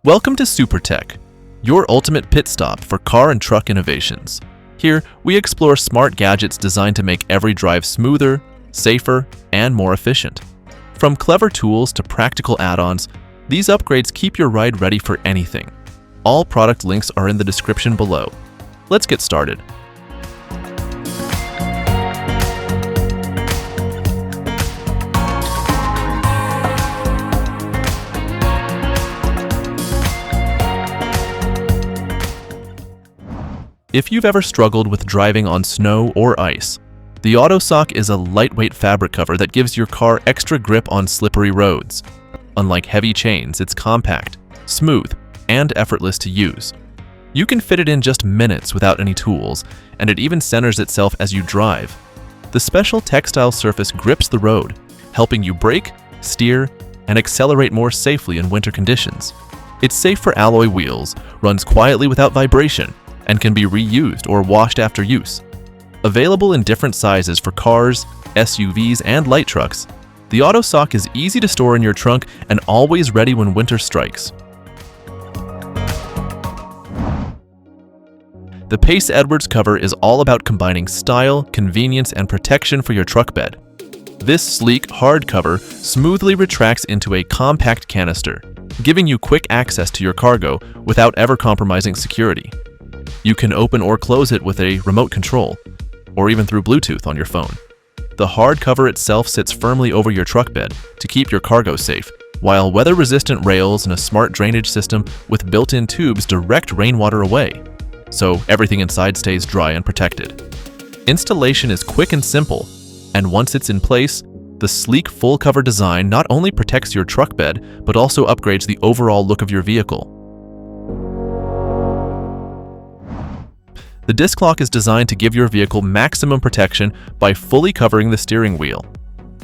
Welcome to SuperTech, your ultimate pit stop for car and truck innovations. Here, we explore smart gadgets designed to make every drive smoother, safer, and more efficient. From clever tools to practical add-ons, these upgrades keep your ride ready for anything. All product links are in the description below. Let's get started. If you've ever struggled with driving on snow or ice, the AutoSock is a lightweight fabric cover that gives your car extra grip on slippery roads. Unlike heavy chains, it's compact, smooth, and effortless to use. You can fit it in just minutes without any tools, and it even centers itself as you drive. The special textile surface grips the road, helping you brake, steer, and accelerate more safely in winter conditions. It's safe for alloy wheels, runs quietly without vibration, and can be reused or washed after use. Available in different sizes for cars, SUVs, and light trucks, the AutoSock is easy to store in your trunk and always ready when winter strikes. The Pace Edwards cover is all about combining style, convenience, and protection for your truck bed. This sleek, hard cover smoothly retracts into a compact canister, giving you quick access to your cargo without ever compromising security. You can open or close it with a remote control, or even through Bluetooth on your phone. The hard cover itself sits firmly over your truck bed to keep your cargo safe, while weather-resistant rails and a smart drainage system with built-in tubes direct rainwater away, so everything inside stays dry and protected. Installation is quick and simple, and once it's in place, the sleek full-cover design not only protects your truck bed, but also upgrades the overall look of your vehicle. The Disklok is designed to give your vehicle maximum protection by fully covering the steering wheel.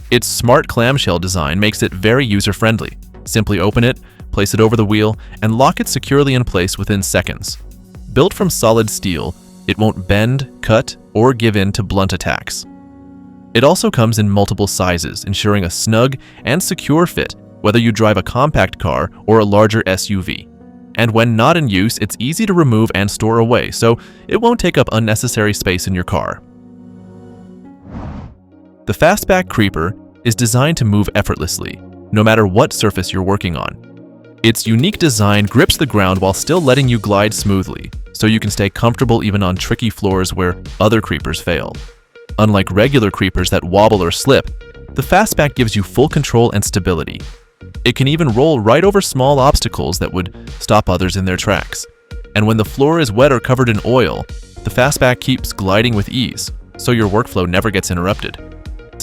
Its smart clamshell design makes it very user-friendly. Simply open it, place it over the wheel, and lock it securely in place within seconds. Built from solid steel, it won't bend, cut, or give in to blunt attacks. It also comes in multiple sizes, ensuring a snug and secure fit whether you drive a compact car or a larger SUV. And when not in use, it's easy to remove and store away, so it won't take up unnecessary space in your car. The Fastback Creeper is designed to move effortlessly, no matter what surface you're working on. Its unique design grips the ground while still letting you glide smoothly, so you can stay comfortable even on tricky floors where other creepers fail. Unlike regular creepers that wobble or slip, the Fastback gives you full control and stability. It can even roll right over small obstacles that would stop others in their tracks. And when the floor is wet or covered in oil, the Fastback keeps gliding with ease, so your workflow never gets interrupted.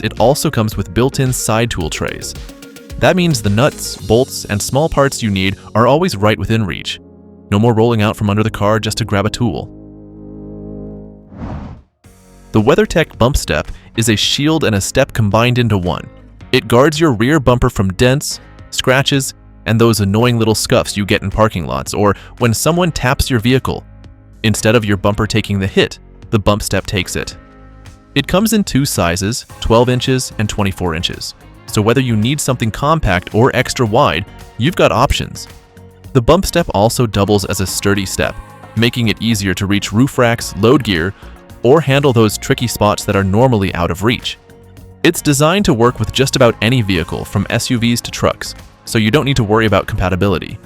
It also comes with built-in side tool trays. That means the nuts, bolts, and small parts you need are always right within reach. No more rolling out from under the car just to grab a tool. The WeatherTech BumpStep is a shield and a step combined into one. It guards your rear bumper from dents, scratches, and those annoying little scuffs you get in parking lots or when someone taps your vehicle. Instead of your bumper taking the hit, the BumpStep takes it. It comes in two sizes, 12 inches and 24 inches. So whether you need something compact or extra wide, you've got options. The BumpStep also doubles as a sturdy step, making it easier to reach roof racks, load gear, or handle those tricky spots that are normally out of reach. It's designed to work with just about any vehicle from SUVs to trucks, so you don't need to worry about compatibility.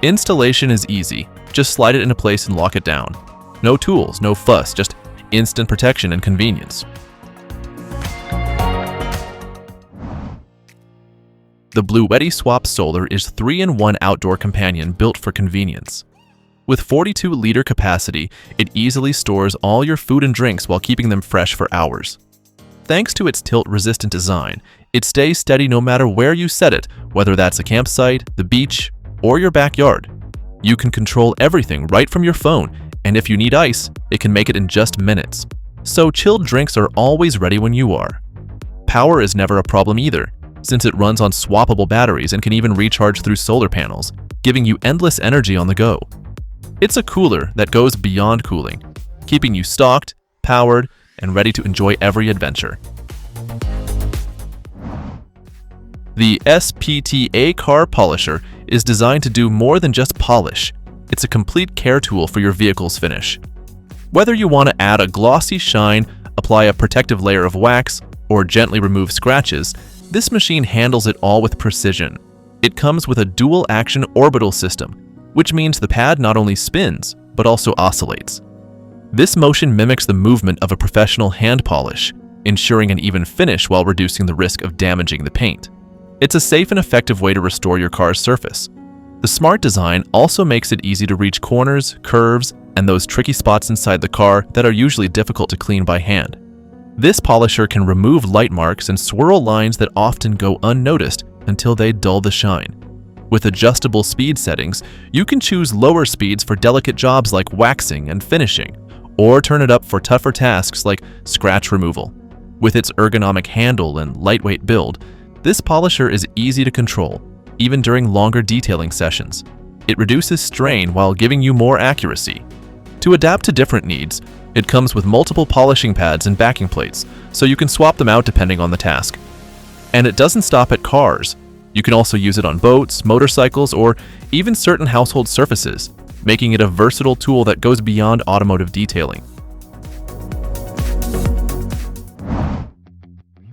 Installation is easy. Just slide it into place and lock it down. No tools, no fuss, just instant protection and convenience. The Bluetti SwapSolar is 3-in-1 outdoor companion built for convenience. With 42-liter capacity, it easily stores all your food and drinks while keeping them fresh for hours. Thanks to its tilt-resistant design, it stays steady no matter where you set it, whether that's a campsite, the beach, or your backyard. You can control everything right from your phone, and if you need ice, it can make it in just minutes. So chilled drinks are always ready when you are. Power is never a problem either, since it runs on swappable batteries and can even recharge through solar panels, giving you endless energy on the go. It's a cooler that goes beyond cooling, keeping you stocked, powered, and ready to enjoy every adventure. The SPTA Car Polisher is designed to do more than just polish. It's a complete care tool for your vehicle's finish. Whether you want to add a glossy shine, apply a protective layer of wax, or gently remove scratches, this machine handles it all with precision. It comes with a dual-action orbital system, which means the pad not only spins, but also oscillates. This motion mimics the movement of a professional hand polish, ensuring an even finish while reducing the risk of damaging the paint. It's a safe and effective way to restore your car's surface. The smart design also makes it easy to reach corners, curves, and those tricky spots inside the car that are usually difficult to clean by hand. This polisher can remove light marks and swirl lines that often go unnoticed until they dull the shine. With adjustable speed settings, you can choose lower speeds for delicate jobs like waxing and finishing, or turn it up for tougher tasks like scratch removal. With its ergonomic handle and lightweight build, this polisher is easy to control, even during longer detailing sessions. It reduces strain while giving you more accuracy. To adapt to different needs, it comes with multiple polishing pads and backing plates, so you can swap them out depending on the task. And it doesn't stop at cars. You can also use it on boats, motorcycles, or even certain household surfaces, making it a versatile tool that goes beyond automotive detailing.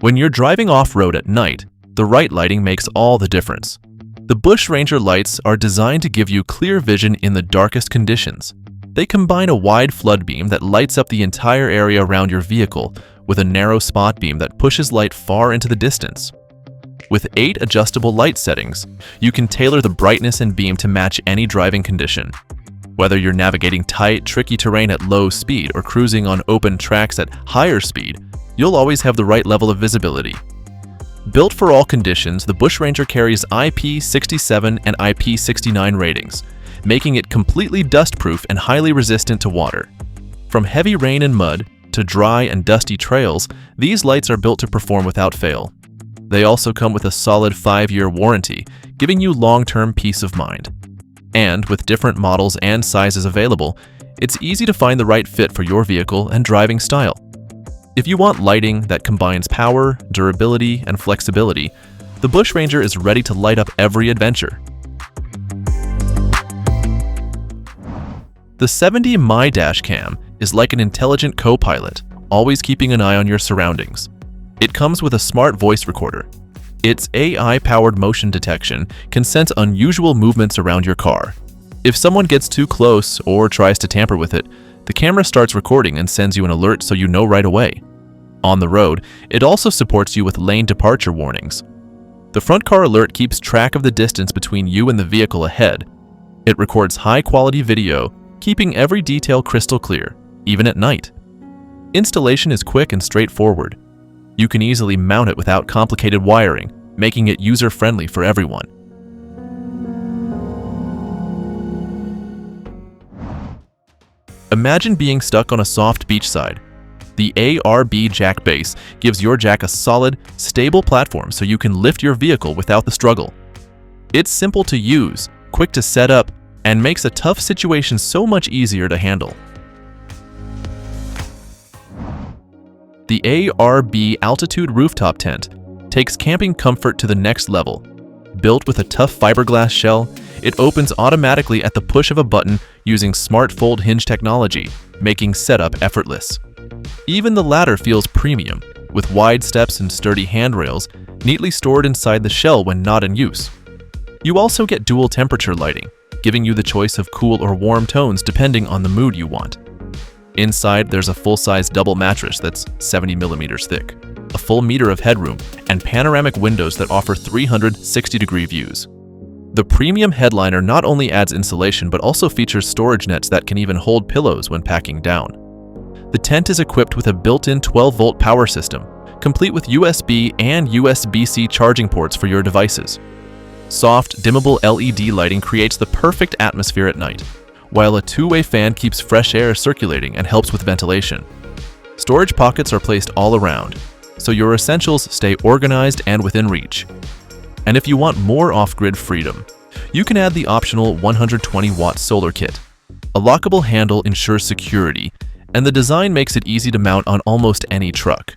When you're driving off-road at night, the right lighting makes all the difference. The Bushranger lights are designed to give you clear vision in the darkest conditions. They combine a wide flood beam that lights up the entire area around your vehicle with a narrow spot beam that pushes light far into the distance. With 8 adjustable light settings, you can tailor the brightness and beam to match any driving condition. Whether you're navigating tight, tricky terrain at low speed or cruising on open tracks at higher speed, you'll always have the right level of visibility. Built for all conditions, the Bushranger carries IP67 and IP69 ratings, making it completely dust-proof and highly resistant to water. From heavy rain and mud to dry and dusty trails, these lights are built to perform without fail. They also come with a solid 5-year warranty, giving you long-term peace of mind. And with different models and sizes available, it's easy to find the right fit for your vehicle and driving style. If you want lighting that combines power, durability, and flexibility, the Bushranger is ready to light up every adventure. The 70 My Dash Cam is like an intelligent co-pilot, always keeping an eye on your surroundings. It comes with a smart voice recorder. Its AI-powered motion detection can sense unusual movements around your car. If someone gets too close or tries to tamper with it, the camera starts recording and sends you an alert so you know right away. On the road, it also supports you with lane departure warnings. The front car alert keeps track of the distance between you and the vehicle ahead. It records high-quality video, keeping every detail crystal clear, even at night. Installation is quick and straightforward. You can easily mount it without complicated wiring, making it user-friendly for everyone. Imagine being stuck on a soft beachside. The ARB Jack Base gives your jack a solid, stable platform so you can lift your vehicle without the struggle. It's simple to use, quick to set up, and makes a tough situation so much easier to handle. The ARB Altitude Rooftop Tent takes camping comfort to the next level. Built with a tough fiberglass shell, it opens automatically at the push of a button using smart fold hinge technology, making setup effortless. Even the ladder feels premium, with wide steps and sturdy handrails neatly stored inside the shell when not in use. You also get dual temperature lighting, giving you the choice of cool or warm tones depending on the mood you want. Inside, there's a full-size double mattress that's 70 millimeters thick, a full meter of headroom, and panoramic windows that offer 360-degree views. The premium headliner not only adds insulation but also features storage nets that can even hold pillows when packing down. The tent is equipped with a built-in 12-volt power system, complete with USB and USB-C charging ports for your devices. Soft, dimmable LED lighting creates the perfect atmosphere at night, while a two-way fan keeps fresh air circulating and helps with ventilation. Storage pockets are placed all around, so your essentials stay organized and within reach. And if you want more off-grid freedom, you can add the optional 120-watt solar kit. A lockable handle ensures security, and the design makes it easy to mount on almost any truck.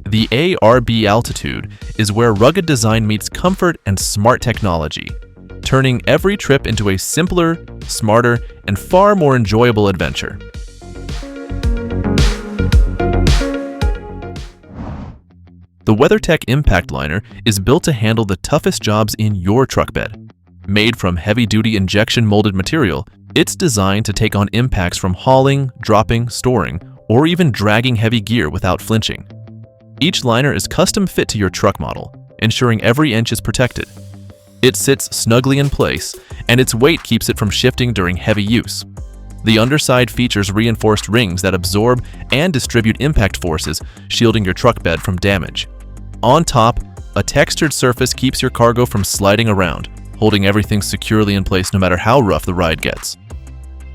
The ARB Altitude is where rugged design meets comfort and smart technology. turning every trip into a simpler, smarter, and far more enjoyable adventure. The WeatherTech ImpactLiner is built to handle the toughest jobs in your truck bed. Made from heavy-duty injection molded material, it's designed to take on impacts from hauling, dropping, storing, or even dragging heavy gear without flinching. Each liner is custom fit to your truck model, ensuring every inch is protected. It sits snugly in place, and its weight keeps it from shifting during heavy use. The underside features reinforced rings that absorb and distribute impact forces, shielding your truck bed from damage. On top, a textured surface keeps your cargo from sliding around, holding everything securely in place no matter how rough the ride gets.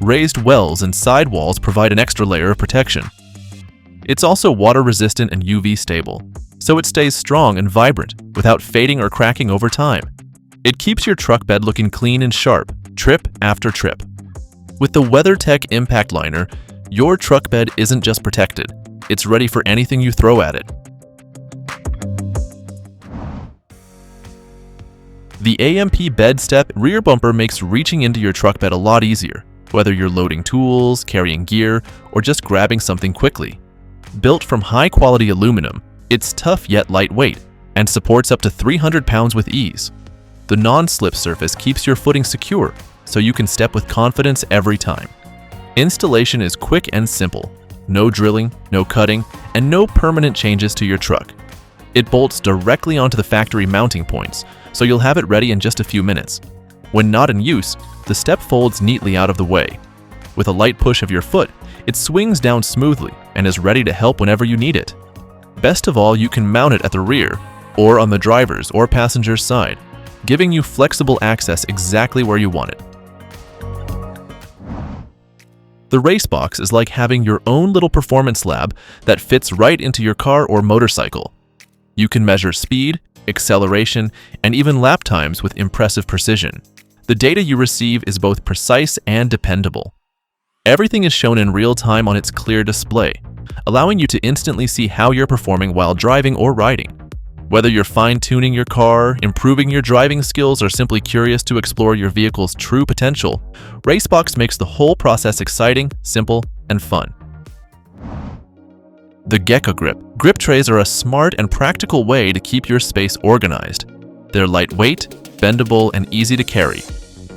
Raised wells and sidewalls provide an extra layer of protection. It's also water-resistant and UV stable, so it stays strong and vibrant without fading or cracking over time. It keeps your truck bed looking clean and sharp, trip after trip. With the WeatherTech ImpactLiner, your truck bed isn't just protected, it's ready for anything you throw at it. The AMP BedStep rear bumper makes reaching into your truck bed a lot easier, whether you're loading tools, carrying gear, or just grabbing something quickly. Built from high-quality aluminum, it's tough yet lightweight and supports up to 300 pounds with ease. The non-slip surface keeps your footing secure, so you can step with confidence every time. Installation is quick and simple. No drilling, no cutting, and no permanent changes to your truck. It bolts directly onto the factory mounting points, so you'll have it ready in just a few minutes. When not in use, the step folds neatly out of the way. With a light push of your foot, it swings down smoothly and is ready to help whenever you need it. Best of all, you can mount it at the rear or on the driver's or passenger's side, giving you flexible access exactly where you want it. The RaceBox is like having your own little performance lab that fits right into your car or motorcycle. You can measure speed, acceleration, and even lap times with impressive precision. The data you receive is both precise and dependable. Everything is shown in real time on its clear display, allowing you to instantly see how you're performing while driving or riding. Whether you're fine-tuning your car, improving your driving skills, or simply curious to explore your vehicle's true potential, RaceBox makes the whole process exciting, simple, and fun. The Geckogrip grip trays are a smart and practical way to keep your space organized. They're lightweight, bendable, and easy to carry,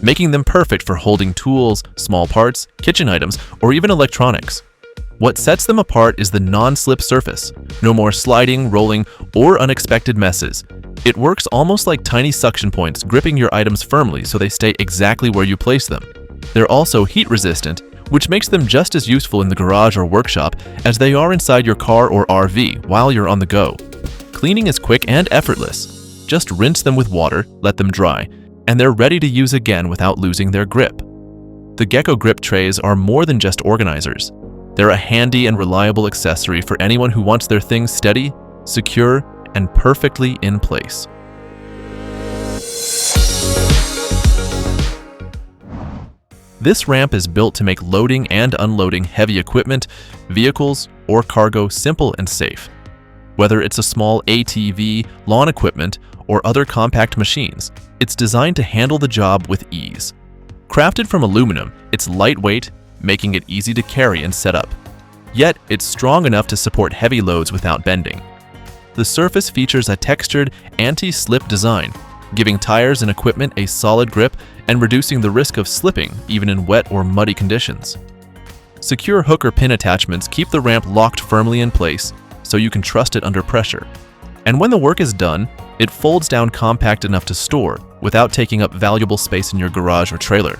making them perfect for holding tools, small parts, kitchen items, or even electronics. What sets them apart is the non-slip surface. No more sliding, rolling, or unexpected messes. It works almost like tiny suction points, gripping your items firmly so they stay exactly where you place them. They're also heat-resistant, which makes them just as useful in the garage or workshop as they are inside your car or RV while you're on the go. Cleaning is quick and effortless. Just rinse them with water, let them dry, and they're ready to use again without losing their grip. The Geckogrip trays are more than just organizers. They're a handy and reliable accessory for anyone who wants their things steady, secure, and perfectly in place. This ramp is built to make loading and unloading heavy equipment, vehicles, or cargo simple and safe. Whether it's a small ATV, lawn equipment, or other compact machines, it's designed to handle the job with ease. Crafted from aluminum, it's lightweight, making it easy to carry and set up. Yet, it's strong enough to support heavy loads without bending. The surface features a textured, anti-slip design, giving tires and equipment a solid grip and reducing the risk of slipping even in wet or muddy conditions. Secure hook or pin attachments keep the ramp locked firmly in place so you can trust it under pressure. And when the work is done, it folds down compact enough to store without taking up valuable space in your garage or trailer.